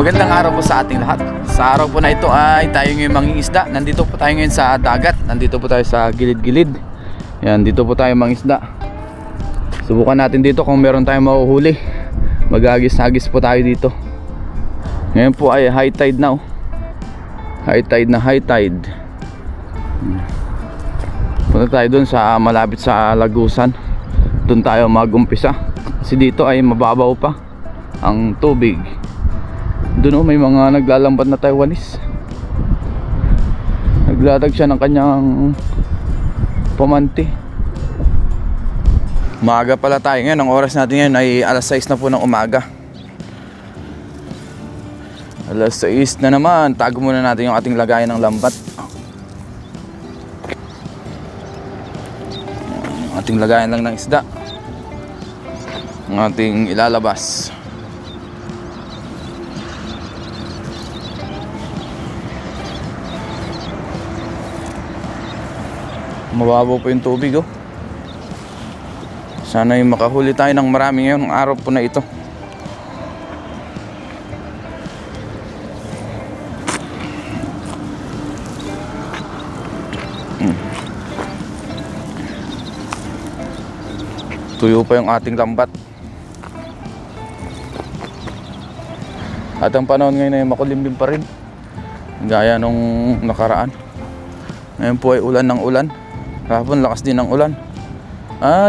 Magandang araw po sa ating lahat. Sa araw po na ito ay tayo ngayon mangingisda. Nandito po tayo ngayon sa dagat. Nandito po tayo sa gilid-gilid. Yan, dito po tayo mangingisda. Subukan natin dito kung meron tayong mahuhuli. Maghagis-hagis po tayo dito. Ngayon po ay high tide na. High tide na high tide. Punta tayo dun sa malapit sa Lagusan. Dun tayo mag-umpisa. Kasi dito ay mababaw pa ang tubig. Doon may mga naglalambat na Taiwanese. Naglalag siya ng kanyang pamanti. Maaga pala tayo ngayon. Ang oras natin ngayon ay alas 6 na po ng umaga. Alas 6 na naman. Tago muna natin yung ating lagayan ng lambat. Yung ating lagayan lang ng isda. Ang ating ilalabas. Mababaw po yung tubig Sana yung makahuli tayo ng marami ngayon ng araw po na ito. Tuyo pa yung ating lambat. At ang panahon ngayon ay makulimlim pa rin, gaya nung nakaraan. Ngayon po ay ulan ng ulan. Kahapon lakas din ng ulan.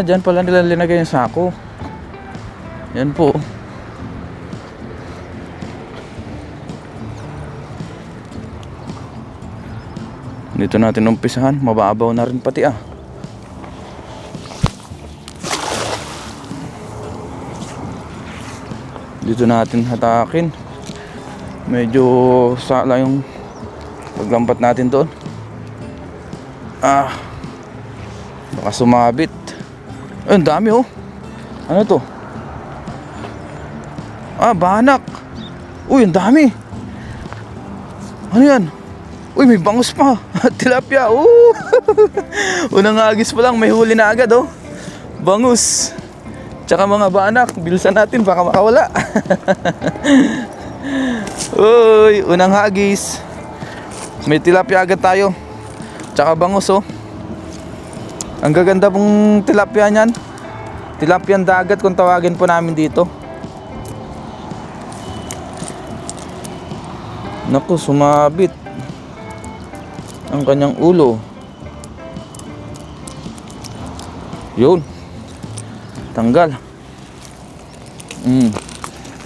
Dyan pala nila linagay yung sako. Yan po. Dito natin umpisahan. Mababaw na rin pati Dito natin hatakin. Medyo sala yung paglampat natin doon. Baka sumabit. Ang dami Ano to? Banak. Uy, ang dami. Ano yan? Uy, may bangus pa. Tilapia. Unang agis pa lang, may huli na agad Bangus. Tsaka mga banak. Bilisan natin, baka makawala. Uy, unang hagis. May tilapia agad tayo. Tsaka bangus Ang gaganda pong tilapia niyan. Tilapiang dagat kung tawagin po namin dito. Naku, sumabit ang kanyang ulo. Yun. Tanggal.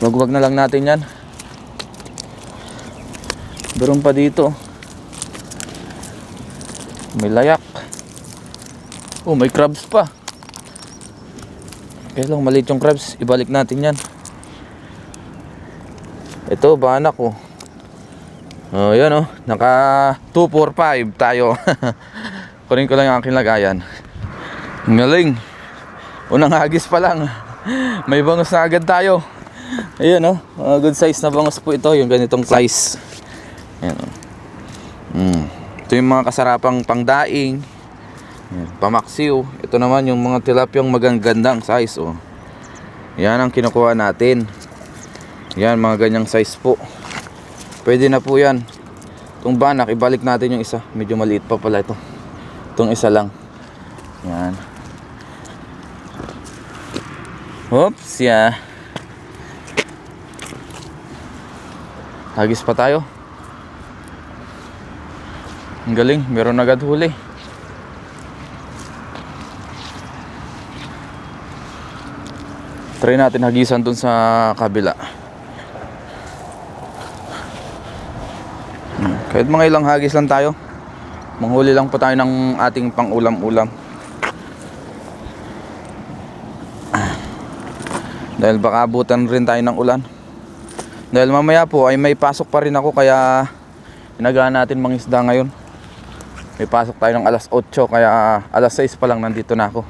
Wag-wag na lang natin yan. Meron pa dito. May layak. May crabs pa. Kaya lang maliit yung crabs. Ibalik natin yan. Ito, banak yan naka 245 tayo. Kunin ko lang yung aking lagayan. Ngaling. Unang hagis pa lang. May bangus na agad tayo. Ayan good size na bangus po ito. Yung ganitong size. Ayan Ito yung mga kasarapang pangdaing. Pamaksiw. Ito naman yung mga tilapiyang magagandang size Yan ang kinukuha natin. Yan, mga ganyang size po. Pwede na po yan. Itong banak, ibalik natin yung isa. Medyo maliit pa pala ito. Itong isa lang. Yan. Oops, Hagis pa tayo. Ang galing, meron agad huli. Try natin hagisan dun sa kabila. Kahit mga ilang hagis lang tayo. Manghuli lang po tayo ng ating pang-ulam-ulam. Dahil baka abutan rin tayo ng ulan. Dahil mamaya po ay may pasok pa rin ako, kaya inagaan natin mangisda ngayon. May pasok tayo ng alas 8, kaya alas 6 pa lang nandito na ako.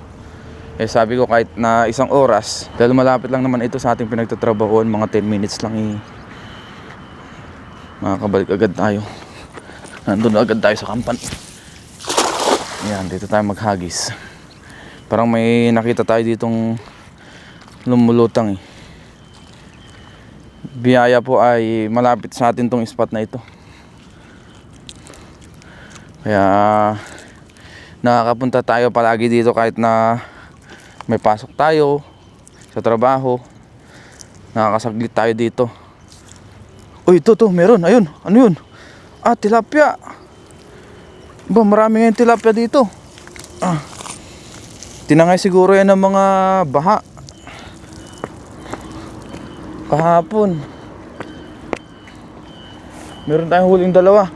Sabi ko kahit na isang oras, dahil malapit lang naman ito sa ating pinagtatrabahoan, mga 10 minutes lang makakabalik agad tayo. Nandun agad tayo sa kampan. Yan, dito tayo maghagis. Parang may nakita tayo ditong lumulutang biyaya po ay malapit sa atin tong spot na ito. Kaya nakakapunta tayo palagi dito kahit na may pasok tayo sa trabaho. Nakakasaglit tayo dito. Uy, ito meron. Ayun, ano yun? Ah, tilapia. Ba, marami ngayon tilapia dito. Tinangay siguro yan ng mga baha kahapon. Meron tayong huling dalawa.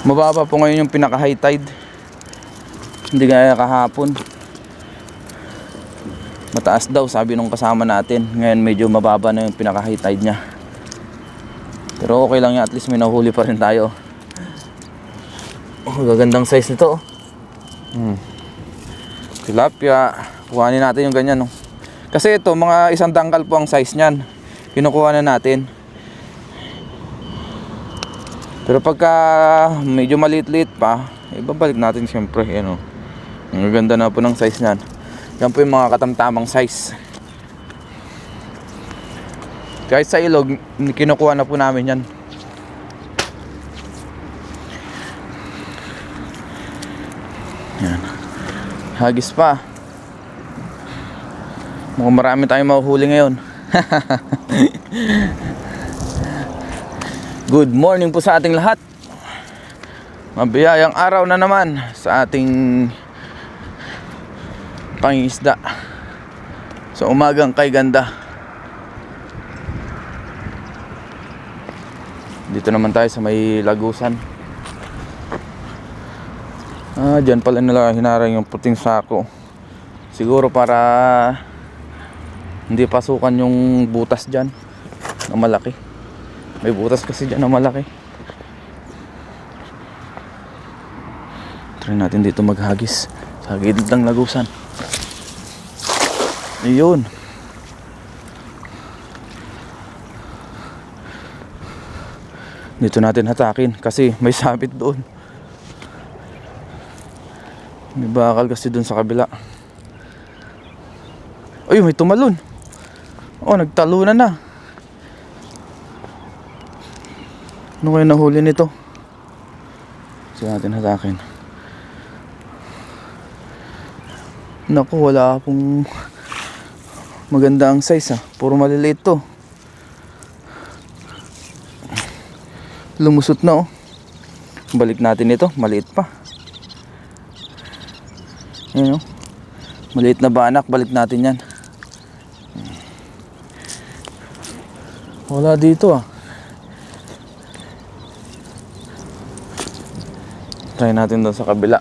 Mababa po ngayon yung pinaka high tide. Hindi gaya kahapon. Mataas daw sabi nung kasama natin. Ngayon medyo mababa na yung pinaka high tide nya. Pero okay lang yan, at least may nahuli pa rin tayo. Oh, gagandang size nito. Tilapia. Kuhanin natin yung ganyan, no? Kasi ito, mga isang dangkal po ang size nyan. Kinukuha na natin. Pero pagka medyo maliit-liit pa, ibabalik natin siyempre. Yan, oh. Ang ganda na po ng size nyan. Yan po yung mga katamtamang size. Kahit sa ilog, kinukuha na po namin yan. Yan. Hagis pa. Mukhang marami tayong mahuhuli ngayon. Good morning po sa ating lahat. Mabiyayang araw na naman sa ating pangingisda sa umagang kay ganda. Dito naman tayo sa may lagusan. Dyan pala nila hinarang yung puting sako. Siguro para hindi pasukan yung butas dyan na malaki. May butas kasi dyan na malaki. Try natin dito maghagis sa gilid ng lagusan. Ayun. Dito natin hatakin kasi may sabit doon. May bakal kasi doon sa kabila. Ay, may tumalon. Oh, nagtalunan na. Ano kayo nahuli nito? Kasi natin hatakin. Naku, wala akong maganda ang size, puro maliliit to. Lumusot na, oh. Balik natin ito, maliit pa. Ayan, oh. Maliit na banak, balik natin yan. Wala dito, Try natin doon sa kabila.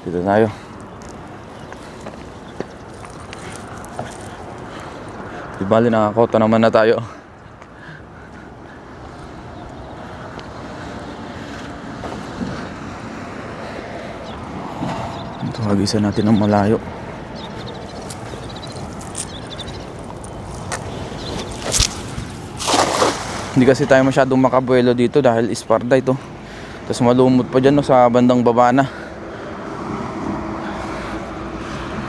Dito tayo. Di bali, nakakota naman na tayo. Ito, hagisan natin ng malayo. Hindi kasi tayo masyadong makabuelo dito dahil isparda ito. Tapos malumot pa dyan, no, sa bandang baba na.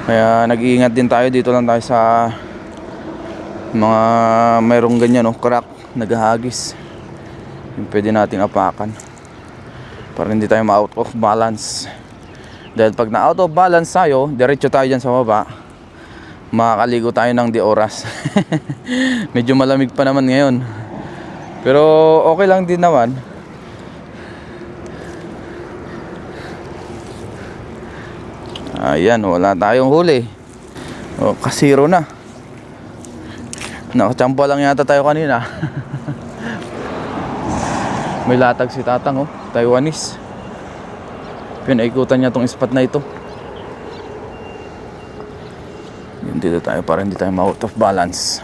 Kaya nag-iingat din tayo. Dito lang tayo sa mga mayroong ganyan, no, crack, naghahagis. Yung pwede nating apakan para hindi tayo ma-out of balance. Dahil pag na-out of balance tayo, diretso tayo dyan sa baba, makakaligo tayo ng di oras. Medyo malamig pa naman ngayon. Pero okay lang din naman. Ayan, wala tayong huli. O, kasiro na. Nakachamba lang yata tayo kanina. May latag si Tatang, oh, Taiwanese. Pinaikutan niya tong spot na ito. Yun, dito tayo para hindi tayo ma-out of balance.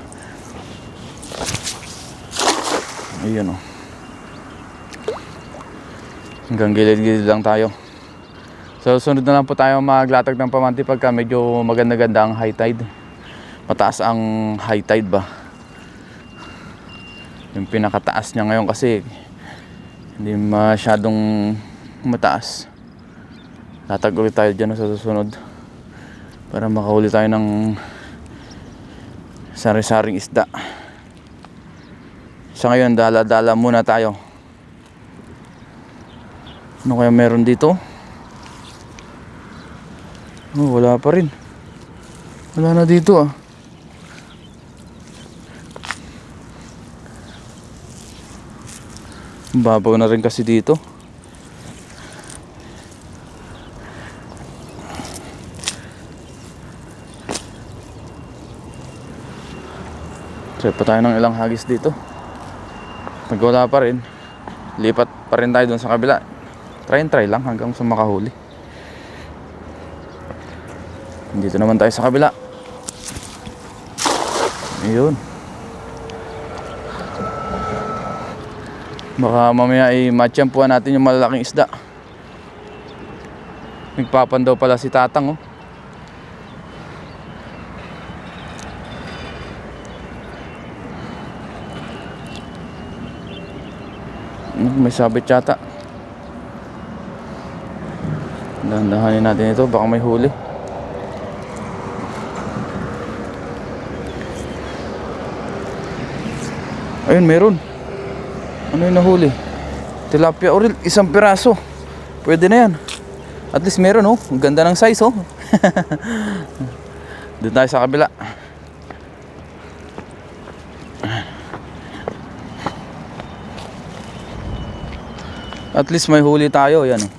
Ayun, oh. Hanggang gilid-gilid lang tayo. So sunod na lang po tayo maglatag ng pamanti pagka medyo maganda-ganda ang high tide. Mataas ang high tide ba. Yung pinakataas niya ngayon kasi hindi masyadong mataas. Latag ulit tayo dyan sa susunod para makahuli tayo ng sari-saring isda. Sa ngayon, dala-dala muna tayo. Ano kaya meron dito? Oh, wala pa rin. Wala na dito ah. Babaw na rin kasi dito. Try pa tayo ng ilang hagis dito. Pag wala pa rin, lipat pa rin tayo dun sa kabila. Try and try lang hanggang sa makahuli. Dito naman tayo sa kabila. Ayun. Baka mamaya ay matsyampuan natin yung malalaking isda. Nagpapandaw pala si Tatang oh. May sabit yata. Dahan-dahanin natin ito, baka may huli. Ayun, meron. Ano yung nahuli? Tilapia oril, 1 piraso. Pwede na yan. At least meron oh. Ang ganda ng size oh. Doon tayo sa kabila. At least may huli tayo. Yan oh.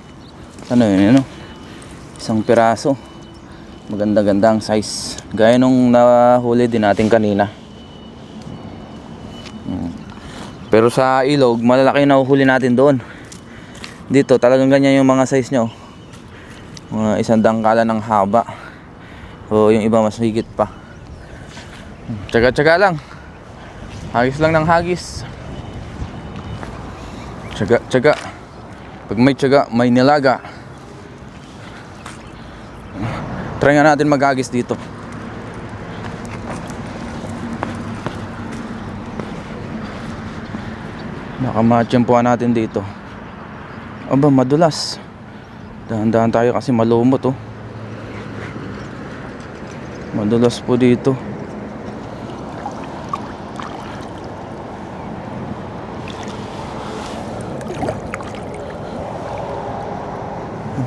Ano yun, 1 piraso. Maganda-ganda ang size. Gaya nung nahuli din natin kanina. Pero sa ilog, malalaki na uhuli natin doon. Dito, talagang ganyan yung mga size nyo. Mga 1 dangkala ng haba. O yung iba mas higit pa. Tsaga-tsaga lang. Hagis lang ng hagis. Tsaga-tsaga. Pag may tsaga, may nilaga. Try nga natin maghagis dito. Nakamatsyempuan natin dito. Aba, madulas. Dahan-dahan tayo kasi malumot oh. Madulas po dito.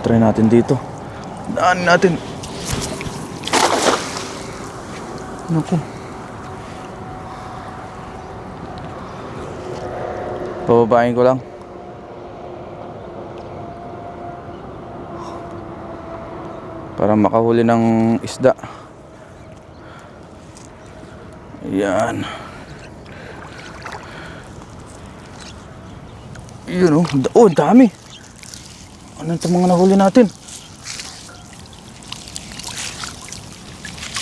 Try natin dito. Daan natin. Naku. Pababain ko lang. Para makahuli ng isda. Ayan. Yun oh. Oh, dami. Ano ito mga nahuli natin?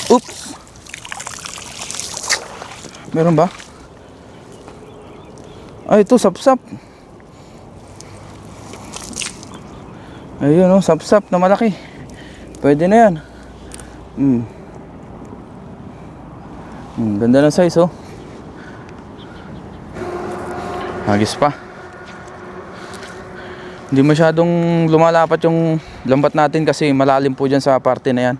Oops. Meron ba? Ay, ito, sapsap. Ayun, oh, sapsap na malaki. Pwede na yan. Ganda ng size, oh. Hagis pa. Hindi masyadong lumalapat yung lambat natin kasi malalim po dyan sa parte na yan.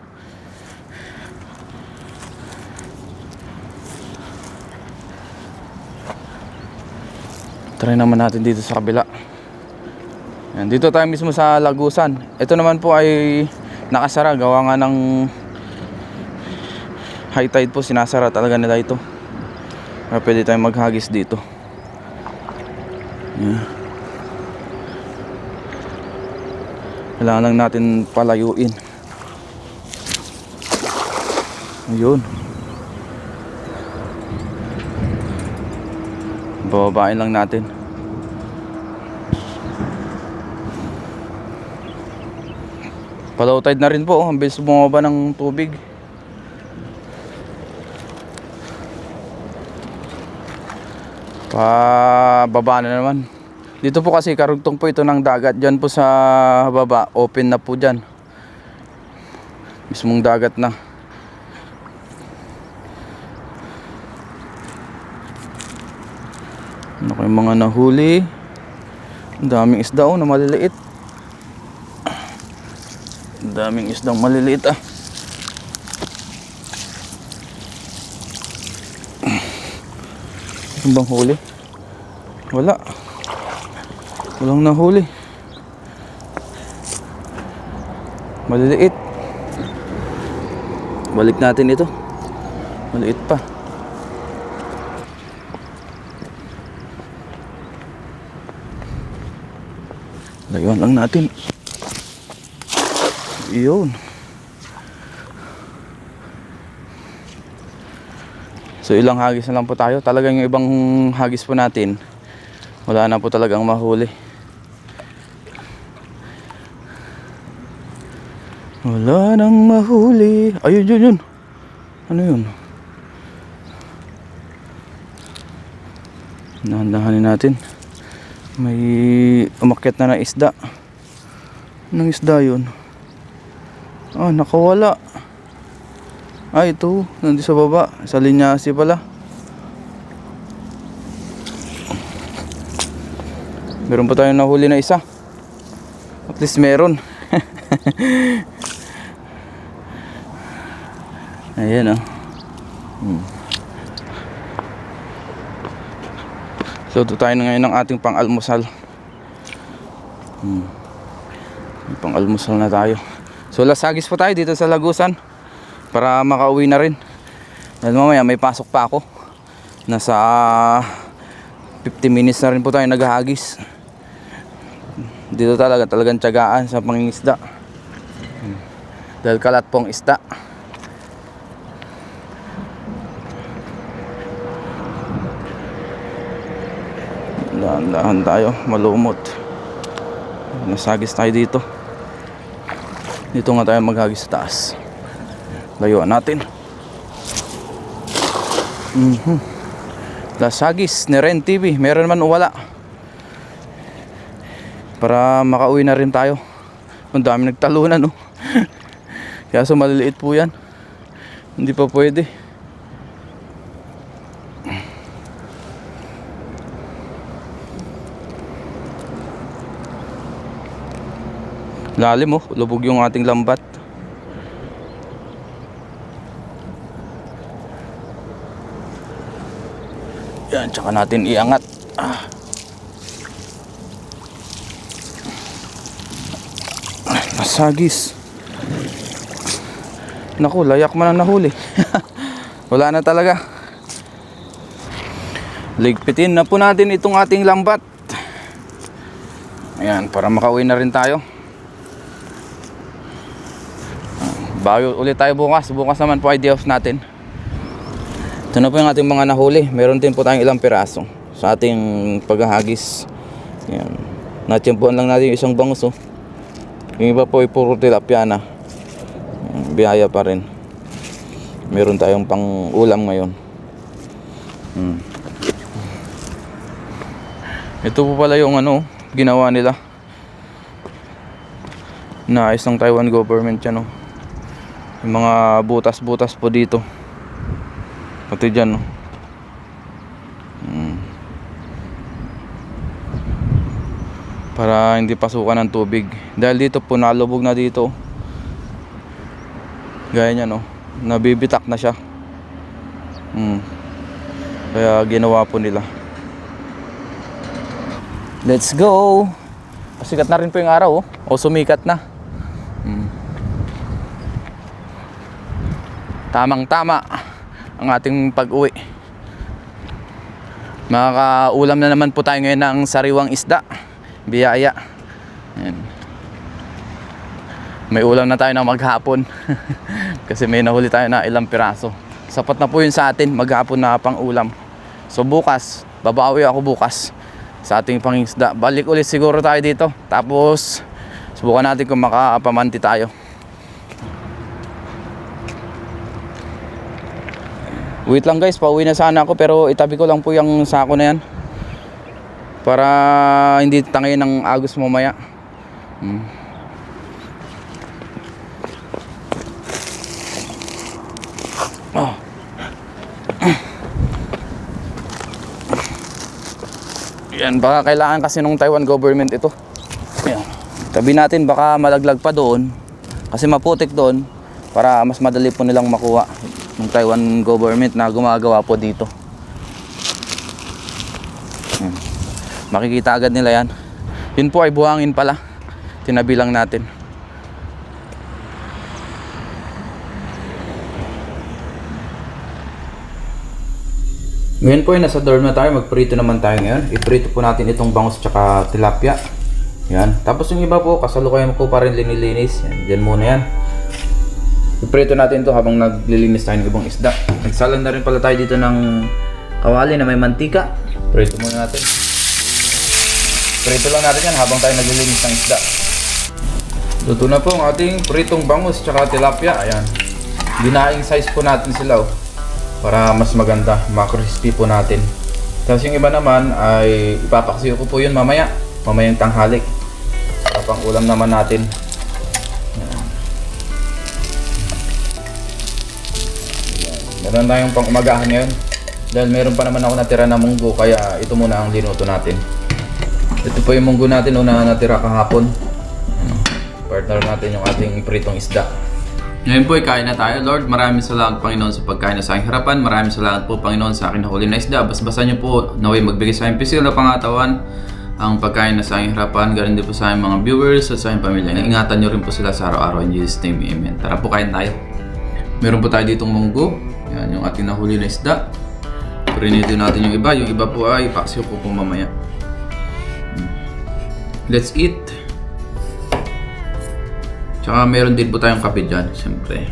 Try naman natin dito sa kabila. Yan, dito tayo mismo sa Lagusan. Ito naman po ay nakasara. Gawa nga ng high tide po. Sinasara talaga nila ito. Kaya pwede tayong maghagis dito. Yan. Kailangan lang natin palayuin. Ayun. Bababain lang natin. Palow tide na rin po. Ang bilis bumaba ng tubig. Pababa na naman. Dito po kasi karugtong po ito ng dagat. Diyan po sa baba, open na po dyan. Mismong dagat na. Ano kayong mga nahuli? Ang daming isda oh, na maliliit. Ang daming isdang maliliit ah. Ano bang huli? Wala. Walang nahuli. Maliliit. Balik natin ito. Maliit pa. Layuan lang natin. Iyon. So ilang hagis na lang po tayo. Talagang yung ibang hagis po natin, wala na po talagang mahuli. Wala nang mahuli. Ayun, yun. Ano yun? Dahan-dahanin natin. May umakyat na isda. Anong isda yun? Ah, nakawala. Ah, ito. Nandito sa baba. Sa linyasi pala. Meron pa tayong nahuli na isa. At least meron. Ayan oh. So ito tayo na ngayon ng ating pang-almusal. Pang-almusal na tayo. So lasagis po tayo dito sa Lagusan para makauwi na rin. Dahil mamaya may pasok pa ako. Nasa 50 minutes na rin po tayo naghahagis. Dito talagang tiyagaan sa pangingisda. Dahil kalat pong isda. Dahan-dahan tayo, malumot. Nasagis tayo dito. Dito nga tayo maghagis sa taas. Layuan natin. Lasagis ni Ren TV. Meron man o wala. Para makauwi na rin tayo. Ang dami nagtalunan no. Kaya so maliliit po yan. Hindi pa pwede. Lalim oh, lubog yung ating lambat. Yan, tsaka natin iangat. Masagis. Naku, layak man ang nahuli. Wala na talaga. Ligpitin na po natin itong ating lambat. Ayan, para makauwi na rin tayo. Bago ulit tayo bukas. Bukas naman po ay day off natin. Ito na po yung ating mga nahuli. Meron din po tayong ilang piraso sa ating paghahagis. Ayan. Natiyempuan lang natin yung isang bangus oh. Yung iba po ay puro tilapia na. Biyaya pa rin. Meron tayong pang ulam ngayon. Ito po pala yung ano ginawa nila. Naayos ng Taiwan government yan oh. Yung mga butas-butas po dito. Pati dyan no? Para hindi pasukan ng tubig. Dahil dito po nalubog na dito. Gaya niya no, nabibitak na siya. Kaya ginawa po nila. Let's go. Sikat na rin po yung araw oh. O sumikat na. Tamang-tama ang ating pag-uwi. Makakaulam na naman po tayo ngayon ng sariwang isda. Biyaya. Ayan. May ulam na tayo na maghapon. Kasi may nahuli tayo na ilang piraso. Sapat na po yun sa atin, maghapon na pang ulam. So bukas, babawi ako bukas sa ating pangingisda. Balik ulit siguro tayo dito. Tapos subukan natin kung makapamanti tayo. Wait lang guys, pauwi na sana ako pero itabi ko lang po yung sako na yan para hindi tangayin ng agos mamaya. Yan, baka kailangan kasi nung Taiwan government ito. Ayan. Tabi natin, baka malaglag pa doon Kasi maputik doon para mas madali po nilang makuha ng Taiwan government na gumagawa po dito. Yan. Makikita agad nila yan. Yun po ay buhangin pala. Tinabi lang natin. Ngayon po ay nasa dorm na tayo. Magprito naman tayo ngayon. Iprito po natin itong bangus tsaka tilapia. Yan. Tapos yung iba po, kasalukuyan ko pa rin linilinis. Yan. Diyan muna yan. Iprito natin ito habang naglilinis tayo ng ibang isda. Nagsalan na rin pala tayo dito ng kawali na may mantika. Prito muna natin. Prito lang natin yan habang tayo naglilinis ng isda. Luto na po ang ating pritong bangus tsaka tilapia. Ayan. Binaing size po natin sila oh, para mas maganda, ma-crispy po natin. Tapos yung iba naman ay ipapaksiyo ko po yun mamaya. Mamayang tanghali. Para pang ulam naman natin. Ayan. Meron tayong pang umagahan ngayon. Dahil meron pa naman ako natira na munggo, kaya ito muna ang linuto natin. Ito po yung munggo natin na natira kahapon. Partner natin yung ating pritong isda. Ngayon po ay kain na tayo. Lord, maraming salamat Panginoon sa pagkain na sa aking harapan. Maraming salamat po Panginoon sa aking nahuli na isda. Basbasan niyo po naway magbigay sa aking pisil na pangatawan ang pagkain na sa aking harapan. Ganun din po sa aking mga viewers at sa aking pamilya. Ingatan niyo rin po sila sa araw-araw in Jesus' name. Amen. Tara po, kain tayo. Meron po tayo ditong munggo. Yan yung ating nahuli na isda. Prinito natin yung iba. Yung iba po ay paksiw po mamaya. Let's eat. Tsaka meron din po tayong kape dyan, siyempre.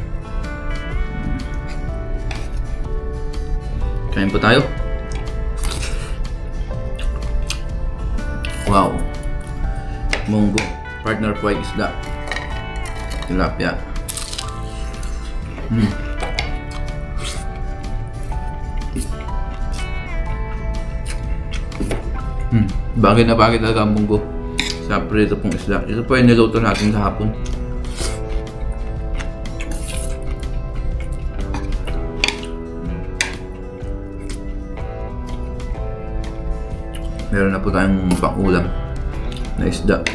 Kain po tayo. Wow. Munggo. Partner po ay isda. Tilapia. Bagay na bagay talaga ang munggo sa prito pong isda. Ito po ay niluto natin kahapon. Meron na po tayong pang-ulam na isda.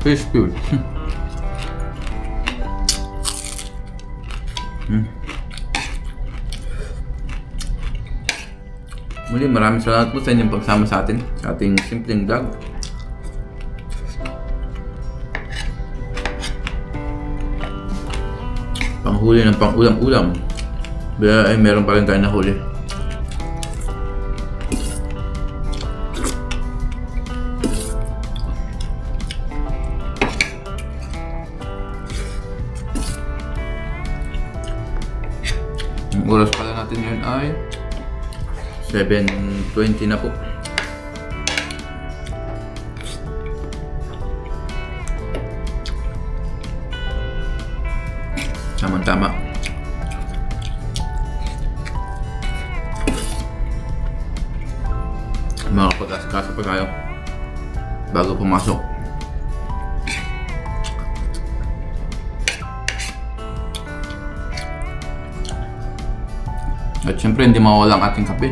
Crispy. Muli, maraming salamat po sa inyong pagsama sa atin, sa ating simpleng vlog. Panghuli ng pang-ulam-ulam. Kaya ay meron pa rin tayo nahuli. Ang oras pala natin ngayon ay 7:20 na po. Tama-tama. Mga pag-asikasa pa tayo bago pumasok. At syempre hindi mawala ang ating kape.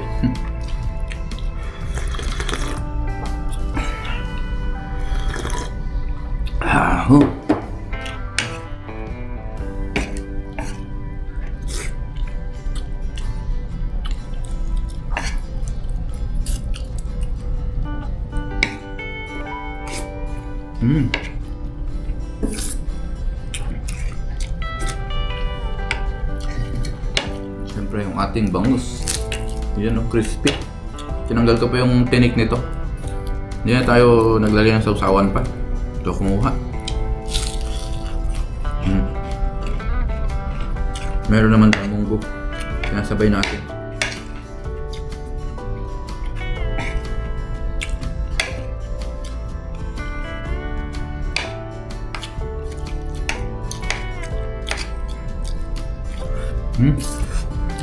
Siyempre yung ating bangus. Yan o, crispy. Tinanggal ko pa yung tinik nito. Hindi na tayo naglagay ng sausawan pa. Ito kumuha. Meron naman tayong munggo. Sinasabay natin.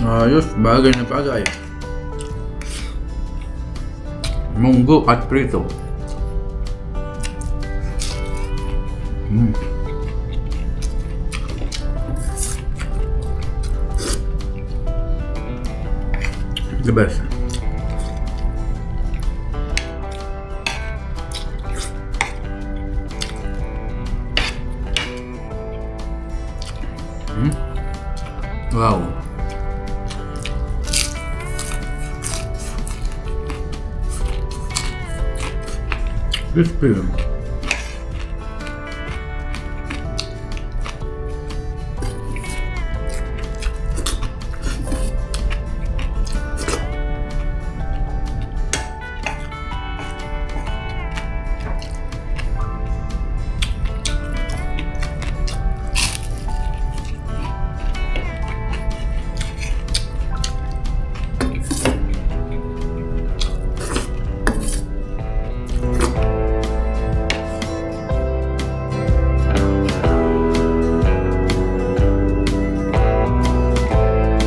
Ayos, bagay na bagay. Munggo at prito. The best. Wow. Crispy.